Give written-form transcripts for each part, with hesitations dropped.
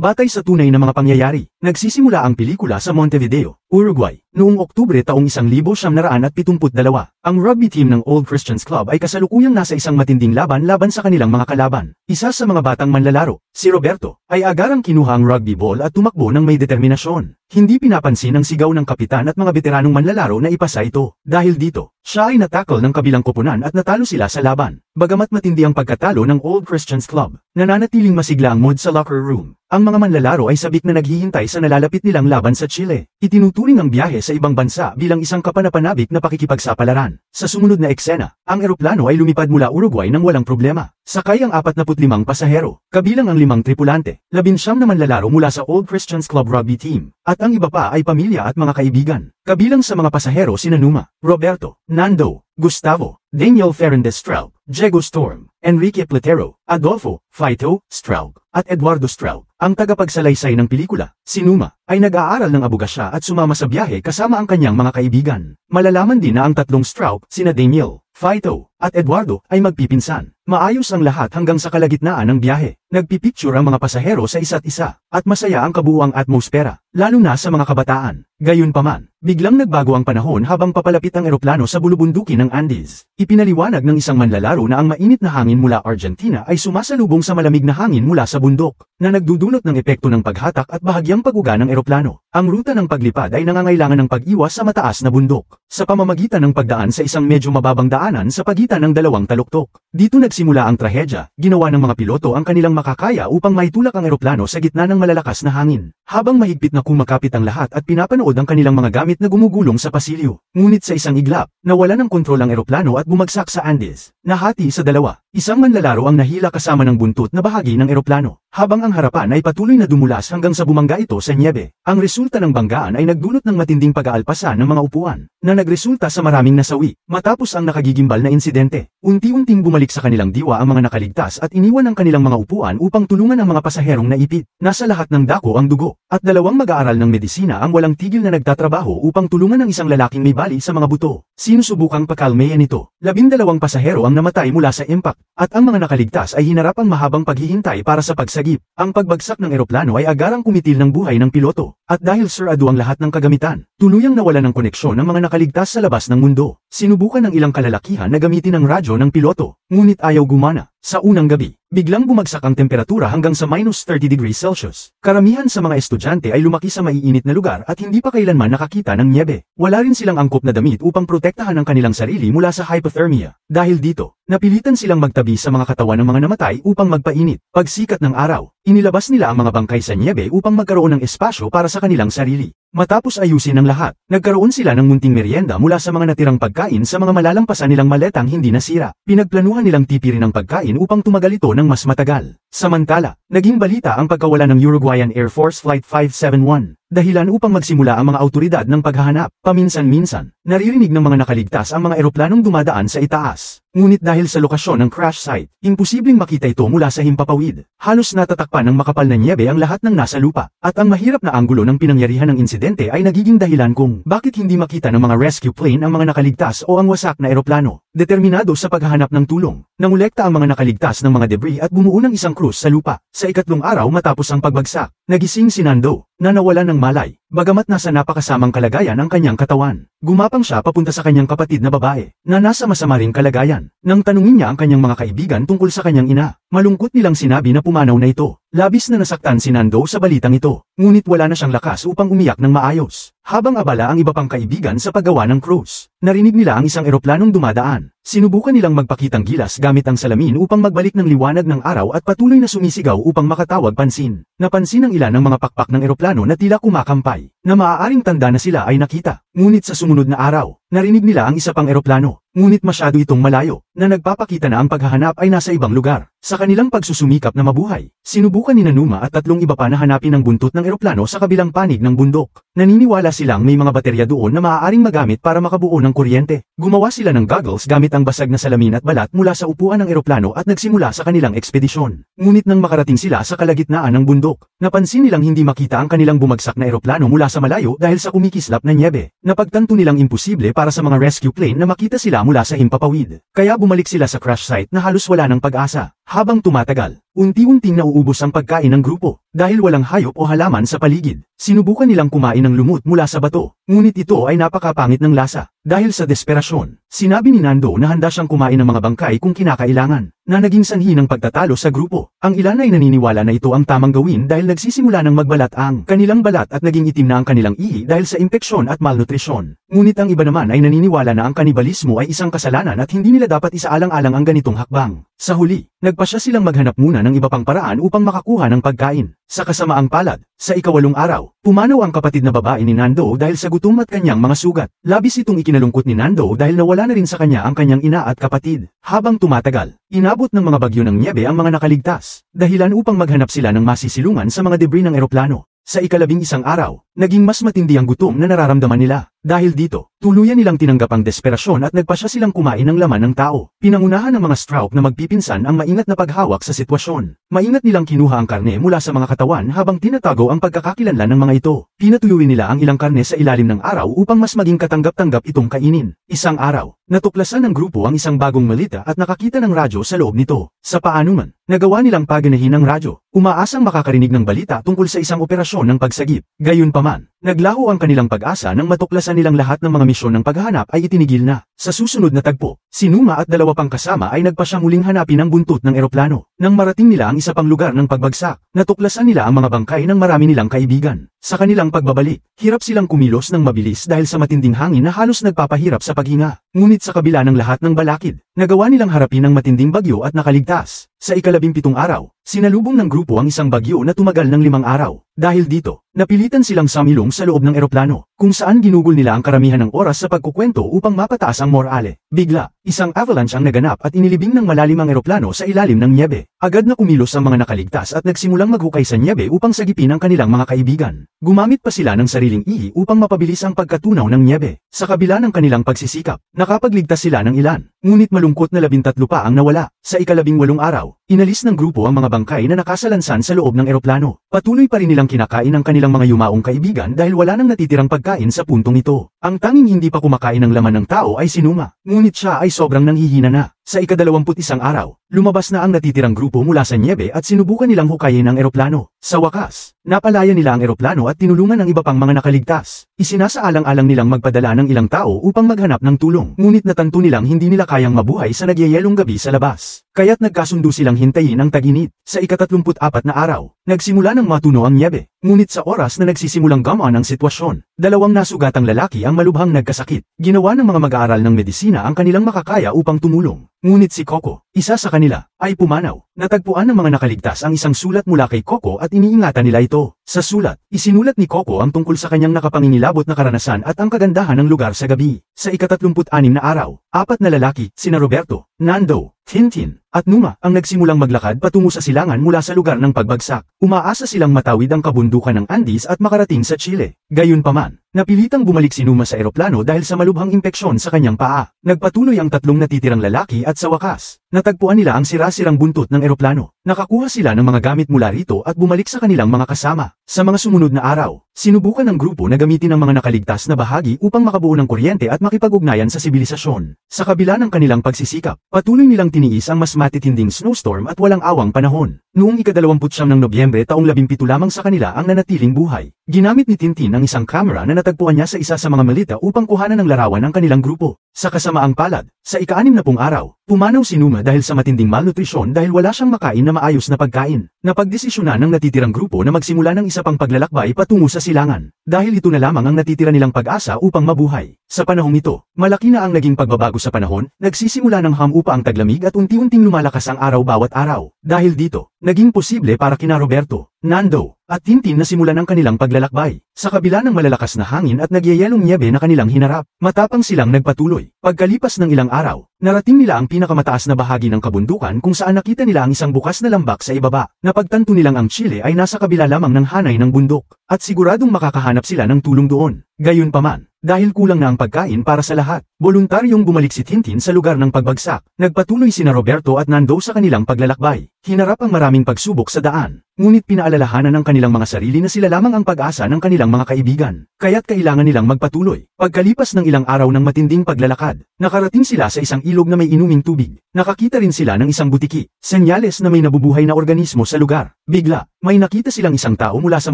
Batay sa tunay na mga pangyayari, nagsisimula ang pelikula sa Montevideo, Uruguay, noong Oktubre taong 1972. Ang rugby team ng Old Christians Club ay kasalukuyang nasa isang matinding laban sa kanilang mga kalaban. Isa sa mga batang manlalaro, si Roberto, ay agarang kinuha ang rugby ball at tumakbo ng may determinasyon. Hindi pinapansin ang sigaw ng kapitan at mga veteranong manlalaro na ipasa ito. Dahil dito, siya ay natakal ng kabilang koponan at natalo sila sa laban. Bagamat matindi ang pagkatalo ng Old Christians Club, nananatiling masigla ang mood sa locker room. Ang mga manlalaro ay sabik na naghihintay sa nalalapit nilang laban sa Chile. Itinuturing ang biyahe sa ibang bansa bilang isang kapanapanabik na pakikipagsapalaran. Sa sumunod na eksena, ang eroplano ay lumipad mula Uruguay nang walang problema. Sakay ang 45 pasahero, kabilang ang 5 tripulante, 19 na manlalaro mula sa Old Christians Club rugby team, at ang iba pa ay pamilya at mga kaibigan. Kabilang sa mga pasahero sina Numa, Roberto, Nando, Gustavo, Daniel Fernandez Straub, Diego Storm, Enrique Platero, Adolfo, Faito, Straub, at Eduardo Straub. Ang tagapagsalaysay ng pelikula, si Numa, ay nag-aaral ng abogasya at sumama sa biyahe kasama ang kanyang mga kaibigan. Malalaman din na ang tatlong Straub, sina Daniel, Faito, at Eduardo, ay magpipinsan. Maayos ang lahat hanggang sa kalagitnaan ng biyahe. Nagpipicture ang mga pasahero sa isa't isa, at masaya ang kabuuang atmosfera, lalo na sa mga kabataan. Gayunpaman, biglang nagbago ang panahon habang papalapit ang eroplano sa bulubundukin ng Andes. Ipinaliwanag ng isang manlalaro na ang mainit na hangin mula Argentina ay sumasalubong sa malamig na hangin mula sa bundok, na nagdudulot ng epekto ng paghatak at bahagyang pag-uga ng eroplano. Ang ruta ng paglipad ay nangangailangan ng pag-iwas sa mataas na bundok, sa pamamagitan ng pagdaan sa isang medyo mababang daanan sa pagitan ng dalawang taluktok. Dito nagsimula ang trahedya, ginawa ng mga piloto ang kanilang makakaya upang maitulak ang eroplano sa gitna ng malalakas na hangin, habang mahigpit na kumakapit ang lahat at pinapanood ang kanilang mga gamit na gumugulong sa pasilyo. Ngunit sa isang iglap, nawala ng kontrol ang eroplano at bumagsak sa Andes. Nahati sa dalawa. Isang manlalaro ang nahila kasama ng buntot na bahagi ng eroplano, habang ang harapan ay patuloy na dumulas hanggang sa bumangga ito sa nyebe. Ang resulta ng banggaan ay nagdulot ng matinding pag-aalpasan ng mga upuan, na nagresulta sa maraming nasawi. Matapos ang nakagigimbal na insidente, unti-unting bumalik sa kanilang diwa ang mga nakaligtas at iniwan ang kanilang mga upuan upang tulungan ang mga pasaherong naipit. Nasa lahat ng dako ang dugo, at dalawang mag-aaral ng medisina ang walang tigil na nagtatrabaho upang tulungan ang isang lalaking may bali sa mga buto. Sinusubukang pakalmayan ito. 12 pasahero ang namatay mula sa impact, at ang mga nakaligtas ay hinarap ang mahabang paghihintay para sa pagsagip. Ang pagbagsak ng eroplano ay agarang kumitil ng buhay ng piloto, at dahil sarado ang lahat ng kagamitan, tuluyang nawala ng koneksyon ang mga nakaligtas sa labas ng mundo. Sinubukan ng ilang kalalakihan na gamitin ang radyo ng piloto, ngunit ayaw gumana. Sa unang gabi, biglang bumagsak ang temperatura hanggang sa -30°C. Karamihan sa mga estudyante ay lumaki sa maiinit na lugar at hindi pa kailanman nakakita ng nyebe. Wala rin silang angkop na damit upang protektahan ang kanilang sarili mula sa hypothermia. Dahil dito, napilitan silang magtabi sa mga katawan ng mga namatay upang magpainit. Pagsikat ng araw, inilabas nila ang mga bangkay sa nyebe upang magkaroon ng espasyo para sa kanilang sarili. Matapos ayusin ang lahat, nagkaroon sila ng munting merienda mula sa mga natirang pagkain sa mga malalampasan nilang maletang hindi nasira. Pinagplanuhan nilang tipirin ang pagkain upang tumagal ito ng mas matagal. Samantala, naging balita ang pagkawala ng Uruguayan Air Force Flight 571. Dahilan upang magsimula ang mga autoridad ng paghahanap. Paminsan-minsan, naririnig ng mga nakaligtas ang mga eroplanong dumadaan sa itaas. Ngunit dahil sa lokasyon ng crash site, imposibleng makita ito mula sa himpapawid. Halos natatakpan ng makapal na nyebe ang lahat ng nasa lupa, at ang mahirap na anggulo ng pinangyarihan ng insidente ay nagiging dahilan kung bakit hindi makita ng mga rescue plane ang mga nakaligtas o ang wasak na eroplano. Determinado sa paghahanap ng tulong, nangolekta ang mga nakaligtas ng mga debris at bumuo ng isang krus sa lupa. Sa ikatlong araw matapos ang pagbagsak, nagising si Nando, na nawala ng malay, bagamat nasa napakasamang kalagayan ang kanyang katawan. Gumapang siya papunta sa kanyang kapatid na babae, na nasa masama ring kalagayan. Nang tanungin niya ang kanyang mga kaibigan tungkol sa kanyang ina, malungkot nilang sinabi na pumanaw na ito. Labis na nasaktan si Nando sa balitang ito, ngunit wala na siyang lakas upang umiyak ng maayos. Habang abala ang iba pang kaibigan sa paggawa ng cruise, narinig nila ang isang eroplanong dumadaan. Sinubukan nilang magpakitang gilas gamit ang salamin upang magbalik ng liwanag ng araw at patuloy na sumisigaw upang makatawag pansin. Napansin ng ilan ng mga pakpak ng eroplano na tila kumakampay, na maaaring tanda na sila ay nakita. Ngunit sa sumunod na araw, narinig nila ang isa pang eroplano, ngunit masyado itong malayo, na nagpapakita na ang paghahanap ay nasa ibang lugar. Sa kanilang pagsusumikap na mabuhay, sinubukan ni Numa at tatlong iba pa na hanapin ang buntot ng eroplano sa kabilang panig ng bundok. Naniniwala silang may mga baterya doon na maaaring magamit para makabuo ng kuryente. Gumawa sila ng goggles gamit ang basag na salamin at balat mula sa upuan ng eroplano at nagsimula sa kanilang ekspedisyon. Ngunit nang makarating sila sa kalagitnaan ng bundok, napansin nilang hindi makita ang kanilang bumagsak na eroplano mula sa malayo dahil sa kumikislap na nyebe. Napagtanto nilang imposible para sa mga rescue plane na makita sila mula sa himpapawid. Kaya bumalik sila sa crash site na halos wala ng pag-asa. Habang tumatagal, unti-unting nauubos ang pagkain ng grupo. Dahil walang hayop o halaman sa paligid, sinubukan nilang kumain ng lumot mula sa bato. Ngunit ito ay napakapangit ng lasa. Dahil sa desperasyon, sinabi ni Nando na handa siyang kumain ng mga bangkay kung kinakailangan, na naging sanhi ng pagtatalo sa grupo. Ang ilan ay naniniwala na ito ang tamang gawin dahil nagsisimula ng magbalat ang kanilang balat at naging itim na ang kanilang ihi dahil sa impeksyon at malnutrisyon. Ngunit ang iba naman ay naniniwala na ang kanibalismo ay isang kasalanan at hindi nila dapat isaalang-alang ang ganitong hakbang. Sa huli, nagpasya silang maghanap muna ng iba pang paraan upang makakuha ng pagkain. Sa kasamaang palad, sa ika-8 araw, pumanaw ang kapatid na babae ni Nando dahil sa gutom at kanyang mga sugat. Labis itong ikinalungkot ni Nando dahil nawala na rin sa kanya ang kanyang ina at kapatid. Habang tumatagal, inabot ng mga bagyo ng nyebe ang mga nakaligtas, dahilan upang maghanap sila ng masisilungan sa mga debris ng eroplano. Sa ika-11 araw, naging mas matindi ang gutom na nararamdaman nila. Dahil dito, tuluyan nilang tinanggap ang desperasyon at nagpasya silang kumain ng laman ng tao. Pinangunahan ng mga Straub na magpipinsan ang maingat na paghawak sa sitwasyon. Maingat nilang kinuha ang karne mula sa mga katawan habang tinatago ang pagkakakilanlan ng mga ito. Pinatuyuin nila ang ilang karne sa ilalim ng araw upang mas maging katanggap-tanggap itong kainin. Isang araw, natuklasan ng grupo ang isang bagong malita at nakakita ng radyo sa loob nito. Sa paanuman, nagawa nilang paganahin ang radyo. Umaasang makakarinig ng balita tungkol sa isang operasyon ng pagsagip. Gayunpaman, naglaho ang kanilang pag-asa nang matuklasan nilang lahat ng mga misyon ng paghahanap ay itinigil na. Sa susunod na tagpo, si Numa at 2 pang kasama ay nagpasya muling hanapin ang buntot ng eroplano. Nang marating nila ang isa pang lugar ng pagbagsak, natuklasan nila ang mga bangkay ng marami nilang kaibigan. Sa kanilang pagbabalik, hirap silang kumilos ng mabilis dahil sa matinding hangin na halos nagpapahirap sa paghinga. Ngunit sa kabila ng lahat ng balakid, nagawa nilang harapin ang matinding bagyo at nakaligtas. Sa ika-17 araw, sinalubong ng grupo ang isang bagyo na tumagal ng 5 araw. Dahil dito, napilitan silang samilong sa loob ng eroplano, kung saan ginugol nila ang karamihan ng oras sa pagkukwento upang mapataas ang morale. Bigla, isang avalanche ang naganap at inilibing ng malalim ang eroplano sa ilalim ng nyebe. Agad na kumilos ang mga nakaligtas at nagsimulang maghukay sa nyebe upang sagipin ang kanilang mga kaibigan. Gumamit pa sila ng sariling ihi upang mapabilis ang pagkatunaw ng nyebe. Sa kabila ng kanilang pagsisikap, nakapagligtas sila ng ilan. Ngunit malungkot na 13 pa ang nawala. Sa ika-18 araw, inalis ng grupo ang mga bangkay na nakasalansan sa loob ng eroplano. Patuloy pa rin nilang kinakain ang kanilang mga yumaong kaibigan dahil wala nang natitirang pagkain sa puntong ito. Ang tanging hindi pa kumakain ng laman ng tao ay si Numa. Ngunit siya ay sobrang nanghihina na. Sa ika-21 araw, lumabas na ang natitirang grupo mula sa nyebe at sinubukan nilang hukayin ang eroplano. Sa wakas, napalaya nila ang eroplano at tinulungan ang iba pang mga nakaligtas. Isinasaalang-alang nilang magpadala ng ilang tao upang maghanap ng tulong. Ngunit natanto nilang hindi nila kayang mabuhay sa nagyayelong gabi sa labas. Kaya't nagkasundo silang hintayin ang tag-init. Sa ika-34 na araw, nagsimula ng matuno ang nyebe. Ngunit sa oras na nagsisimulang gamaan ang sitwasyon, 2 nasugatang lalaki ang malubhang nagkasakit. Ginawa ng mga mag-aaral ng medisina ang kanilang makakaya upang tumulong. Ngunit si Coco, isa sa kanila, ay pumanaw. Natagpuan ng mga nakaligtas ang isang sulat mula kay Coco at iniingatan nila ito. Sa sulat, isinulat ni Coco ang tungkol sa kanyang nakapangingilabot na karanasan at ang kagandahan ng lugar sa gabi. Sa ika-36 na araw, 4 na lalaki, sina Roberto, Nando, Tintin, at Numa ang nagsimulang maglakad patungo sa silangan mula sa lugar ng pagbagsak. Umaasa silang matawid ang kabundukan ng Andes at makarating sa Chile. Gayunpaman, napilitang bumalik si Numa sa eroplano dahil sa malubhang impeksyon sa kanyang paa. Nagpatuloy ang 3 natitirang lalaki at sa wakas, natagpuan nila ang sira-sirang buntot ng eroplano. Nakakuha sila ng mga gamit mula rito at bumalik sa kanilang mga kasama. Sa mga sumunod na araw, sinubukan ng grupo na gamitin ang mga nakaligtas na bahagi upang makabuo ng kuryente at makipag-ugnayan sa sibilisasyon. Sa kabila ng kanilang pagsisikap, patuloy nilang tiniis ang mas matitinding snowstorm at walang awang panahon. Noong ika-29 ng Nobyembre taong 17 lamang sa kanila ang nanatiling buhay. Ginamit ni Tintin ang isang kamera na natagpuan niya sa isa sa mga malita upang kuhanan ng larawan ng kanilang grupo. Sa kasamaang palad, sa ika-60 araw, pumanaw si Numa dahil sa matinding malnutrisyon dahil wala siyang makain na maayos na pagkain. Napagdesisyonan ng natitirang grupo na magsimula ng isa pang paglalakbay patungo sa silangan. Dahil ito na lamang ang natitira nilang pag-asa upang mabuhay. Sa panahong ito, malaki na ang naging pagbabago sa panahon, nagsisimula ng hamupa ang taglamig at unti-unting lumalakas ang araw bawat araw. Dahil dito, naging posible para kina Roberto, Nando, at Tintin na simulan ang kanilang paglalakbay. Sa kabila ng malalakas na hangin at nagyayelong nyebe na kanilang hinarap, matapang silang nagpatuloy. Pagkalipas ng ilang araw, narating nila ang pinakamataas na bahagi ng kabundukan kung saan nakita nila ang isang bukas na lambak sa ibaba. Napagtanto nilang ang Chile ay nasa kabila lamang ng hanay ng bundok, at siguradong makakahanap sila ng tulong doon. Gayunpaman, dahil kulang na ang pagkain para sa lahat. Voluntaryong bumalik si Tintin sa lugar ng pagbagsak. Nagpatuloy sina Roberto at Nando sa kanilang paglalakbay. Hinarap ang maraming pagsubok sa daan, ngunit pinaalalahanan ng kanilang mga sarili na sila lamang ang pag-asa ng kanilang mga kaibigan, kaya't kailangan nilang magpatuloy. Pagkalipas ng ilang araw ng matinding paglalakad, nakarating sila sa isang ilog na may inuming tubig. Nakakita rin sila ng isang butiki, senyales na may nabubuhay na organismo sa lugar. Bigla, may nakita silang isang tao mula sa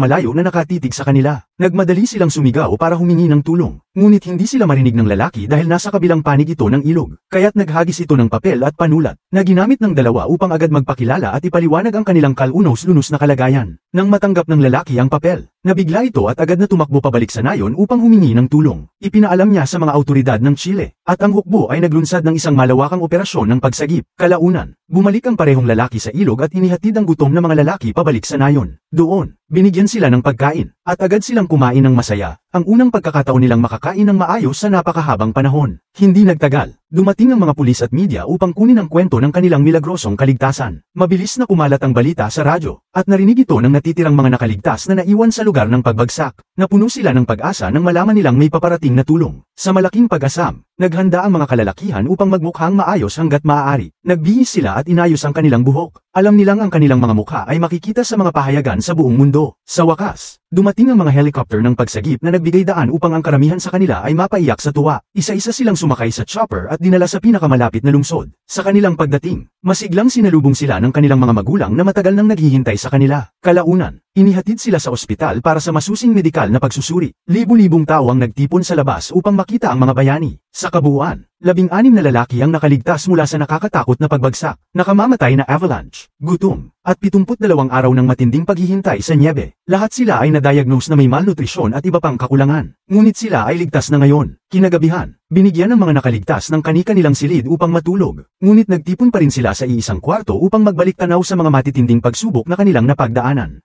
malayo na nakatitig sa kanila. Nagmadali silang sumigaw para humingi ng tulong, ngunit hindi sila marinig ng lalaki dahil nasa kabilang panig ito ng ilog, kaya't naghagis ito ng papel at panulat, na ginamit ng dalawa upang agad magpakilala at ipaliwanag ang kanilang kalunos-lunos na kalagayan. Nang matanggap ng lalaki ang papel, nabigla ito at agad na tumakbo pabalik sa nayon upang humingi ng tulong. Ipinaalam niya sa mga autoridad ng Chile, at ang hukbo ay naglunsad ng isang malawakang operasyon ng pagsagip. Kalaunan, bumalik ang parehong lalaki sa ilog at inihatid ang gutom na mga lalaki pabalik sa nayon. Doon, binigyan sila ng pagkain, at agad silang kumain ng masaya, ang unang pagkakataon nilang makakain ng maayos sa napakahabang panahon. Hindi nagtagal, dumating ang mga pulis at media upang kunin ang kwento ng kanilang milagrosong kaligtasan. Mabilis na kumalat ang balita sa radyo, at narinig ito ng natitirang mga nakaligtas na naiwan sa lugar ng pagbagsak. Napuno sila ng pag-asa nang malaman nilang may paparating na tulong. Sa malaking pag-asam, naghanda ang mga kalalakihan upang magmukhang maayos hanggat maaari. Nagbihis sila at inayos ang kanilang buhok. Alam nilang ang kanilang mga mukha ay makikita sa mga pahayagan sa buong mundo. Sa wakas, dumating ang mga helicopter ng pagsagip na nagbigay daan upang ang karamihan sa kanila ay mapaiyak sa tuwa. Isa-isa silang sumakay sa chopper at dinala sa pinakamalapit na lungsod. Sa kanilang pagdating, masiglang sinalubong sila ng kanilang mga magulang na matagal nang naghihintay sa kanila. Kalaunan, inihatid sila sa ospital para sa masusing medikal na pagsusuri. Libu-libong tao ang nagtipon sa labas upang makita ang mga bayani. Sa kabuuan, 16 na lalaki ang nakaligtas mula sa nakakatakot na pagbagsak, nakamamatay na avalanche, gutom, at 72 araw ng matinding paghihintay sa nyebe. Lahat sila ay na-diagnose na may malnutrisyon at iba pang kakulangan. Ngunit sila ay ligtas na ngayon. Kinagabihan, binigyan ng mga nakaligtas ng kani-kanilang silid upang matulog. Ngunit nagtipon pa rin sila sa iisang kwarto upang magbalik tanaw sa mga matitinding pagsubok na kanilang napagdaanan.